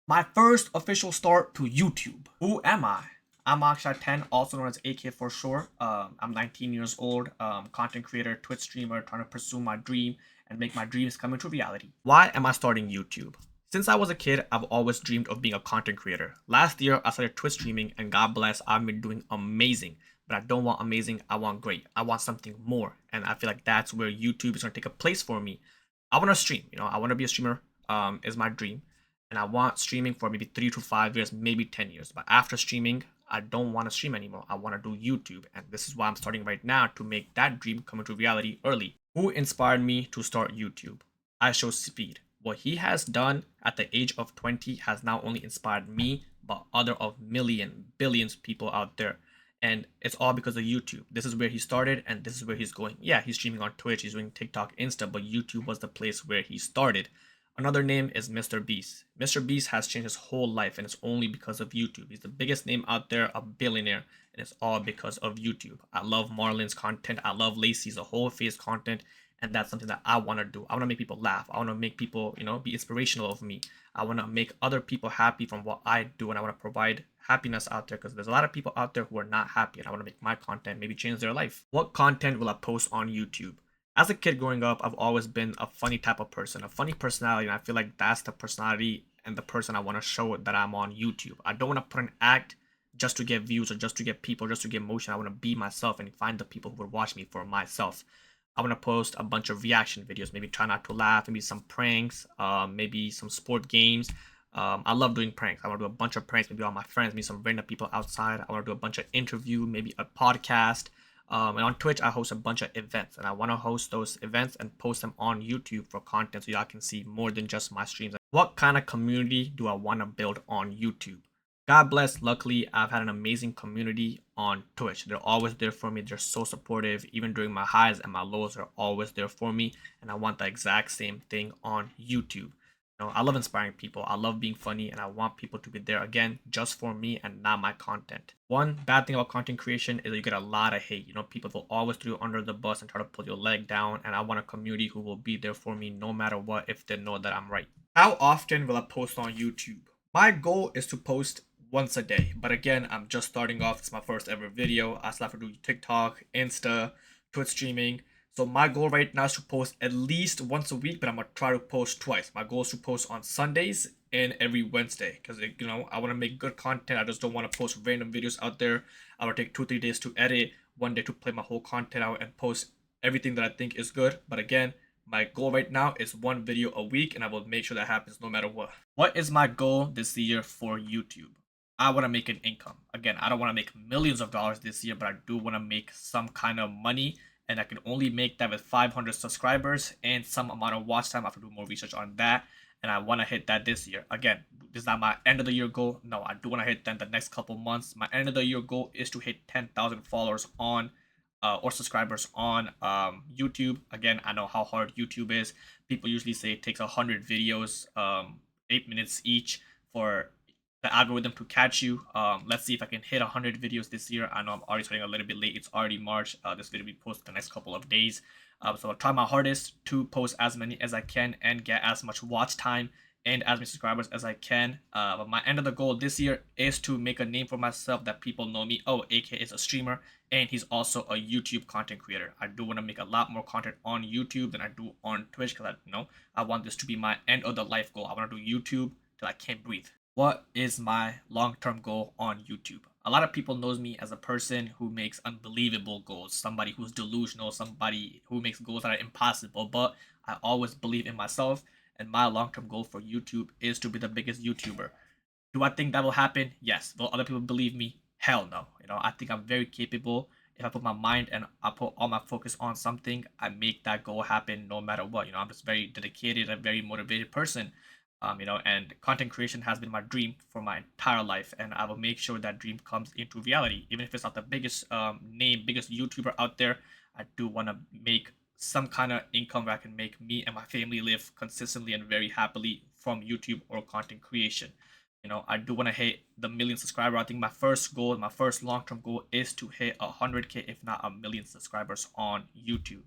My first official start to YouTube. Who am I? I'm Akshay 10, also known as AK for short. I'm 19 years old, content creator, Twitch streamer, trying to pursue my dream and make my dreams come into reality. Why am I starting YouTube? Since I was a kid, I've always dreamed of being a content creator. Last year, I started Twitch streaming, and God bless, I've been doing amazing. But I don't want amazing, I want great. I want something more, and I feel like that's where YouTube is gonna take a place for me. I want to stream, I want to be a streamer. Is my dream, and I want streaming for maybe 3 to 5 years, maybe 10 years. But after streaming, I don't want to stream anymore. I want to do YouTube. And this is why I'm starting right now to make that dream come into reality early. Who inspired me to start YouTube? I show Speed. What he has done at the age of 20 has not only inspired me, but other of million, billions people out there. And it's all because of YouTube. This is where he started and this is where he's going. Yeah, he's streaming on Twitch, he's doing TikTok, Insta, but YouTube was the place where he started. Another name is Mr. Beast. Mr. Beast has changed his whole life, and it's only because of YouTube. He's the biggest name out there, a billionaire, and it's all because of YouTube. I love Marlon's content. I love Lacey's a whole face content, and that's something that I want to do. I want to make people laugh. I want to make people, be inspirational of me. I want to make other people happy from what I do, and I want to provide happiness out there because there's a lot of people out there who are not happy, and I want to make my content maybe change their life. What content will I post on YouTube? As a kid growing up, I've always been a funny type of person, a funny personality, and I feel like that's the personality and the person I want to show that I'm on YouTube. I don't want to put an act just to get views or just to get people, just to get motion. I want to be myself and find the people who would watch me for myself. I want to post a bunch of reaction videos, maybe try not to laugh, maybe some pranks, maybe some sport games. I love doing pranks. I want to do a bunch of pranks, maybe all my friends, maybe some random people outside. I want to do a bunch of interview, maybe a podcast. And on Twitch, I host a bunch of events, and I want to host those events and post them on YouTube for content so y'all can see more than just my streams. What kind of community do I want to build on YouTube? God bless, luckily, I've had an amazing community on Twitch. They're always there for me. They're so supportive. Even during my highs and my lows, they're always there for me. And I want the exact same thing on YouTube. I love inspiring people. I love being funny, and I want people to be there again just for me and not my content. One bad thing about content creation is that you get a lot of hate. People will always throw you under the bus and try to pull your leg down. And I want a community who will be there for me no matter what if they know that I'm right. How often will I post on YouTube? My goal is to post once a day. But again, I'm just starting off. It's my first ever video. I still have to do TikTok, Insta, Twitch streaming. So my goal right now is to post at least once a week, but I'm gonna try to post twice. My goal is to post on Sundays and every Wednesday because I want to make good content. I just don't want to post random videos out there. I will take 2 3 days to edit, one day to play my whole content out and post everything that I think is good. But again, my goal right now is one video a week, and I will make sure that happens no matter what. What is my goal this year for YouTube? I want to make an income. Again, I don't want to make millions of dollars this year, but I do want to make some kind of money, and I can only make that with 500 subscribers and some amount of watch time. I have to do more research on that, and I want to hit that this year. Again, this is not my end of the year goal. No, I do want to hit that in the next couple months. My end of the year goal is to hit 10,000 followers on or subscribers on YouTube. Again, I know how hard YouTube is. People usually say it takes 100 videos, 8 minutes each for the algorithm to catch you. Let's see if I can hit 100 videos this year. I know I'm already starting a little bit late. It's already March. This video will be posted the next couple of days. So I'll try my hardest to post as many as I can and get as much watch time and as many subscribers as I can. But my end of the goal this year is to make a name for myself that people know me. Oh, AK is a streamer and he's also a YouTube content creator. I do want to make a lot more content on YouTube than I do on Twitch because I want this to be my end of the life goal. I want to do YouTube till I can't breathe. What is my long-term goal on YouTube? A lot of people knows me as a person who makes unbelievable goals, somebody who's delusional, somebody who makes goals that are impossible, but I always believe in myself, and my long-term goal for YouTube is to be the biggest YouTuber. Do I think that will happen? Yes. Will other people believe me? Hell no. I think I'm very capable. If I put my mind and I put all my focus on something, I make that goal happen no matter what. I'm just very dedicated and very motivated person. And content creation has been my dream for my entire life, and I will make sure that dream comes into reality. Even if it's not the biggest biggest YouTuber out there, I do want to make some kind of income where I can make me and my family live consistently and very happily from YouTube or content creation. I do want to hit the million subscriber. I think my first goal, my first long-term goal is to hit 100K, if not a million subscribers on YouTube.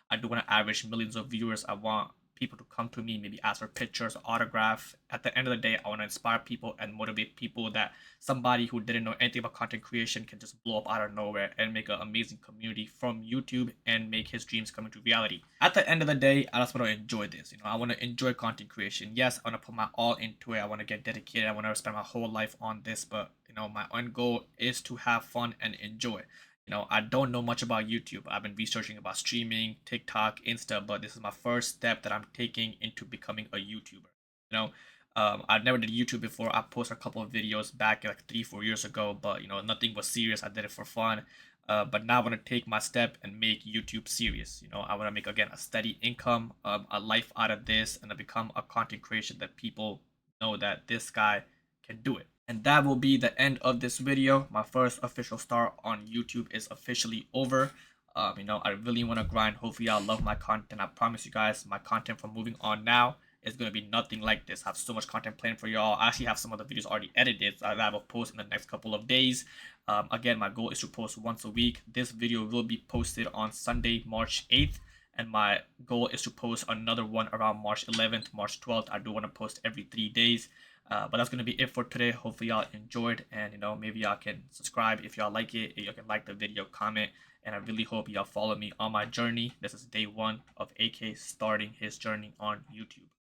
I do want to average millions of viewers. I want people to come to me, maybe ask for pictures, autograph. At the end of the day, I want to inspire people and motivate people that somebody who didn't know anything about content creation can just blow up out of nowhere and make an amazing community from YouTube and make his dreams come into reality. At the end of the day, I just want to enjoy this. I want to enjoy content creation. Yes, I want to put my all into it. I want to get dedicated. I want to spend my whole life on this, but my end goal is to have fun and enjoy. I don't know much about YouTube. I've been researching about streaming, TikTok, Insta, but this is my first step that I'm taking into becoming a YouTuber. I never did YouTube before. I posted a couple of videos back like 3, 4 years ago, but nothing was serious. I did it for fun. But now I want to take my step and make YouTube serious. I want to make again a steady income, a life out of this, and to become a content creation that people know that this guy can do it. And that will be the end of this video. My first official start on YouTube is officially over. I really want to grind. Hopefully y'all love my content. I promise you guys my content from moving on now is going to be nothing like this. I have so much content planned for y'all. I actually have some of the videos already edited. So I will post in the next couple of days. Again, my goal is to post once a week. This video will be posted on Sunday, March 8th. And my goal is to post another one around March 11th, March 12th. I do want to post every 3 days. But that's going to be it for today. Hopefully y'all enjoyed, and maybe y'all can subscribe if y'all like it. Y'all can like the video, comment, and I really hope y'all follow me on my journey. This is day 1 of AK starting his journey on YouTube.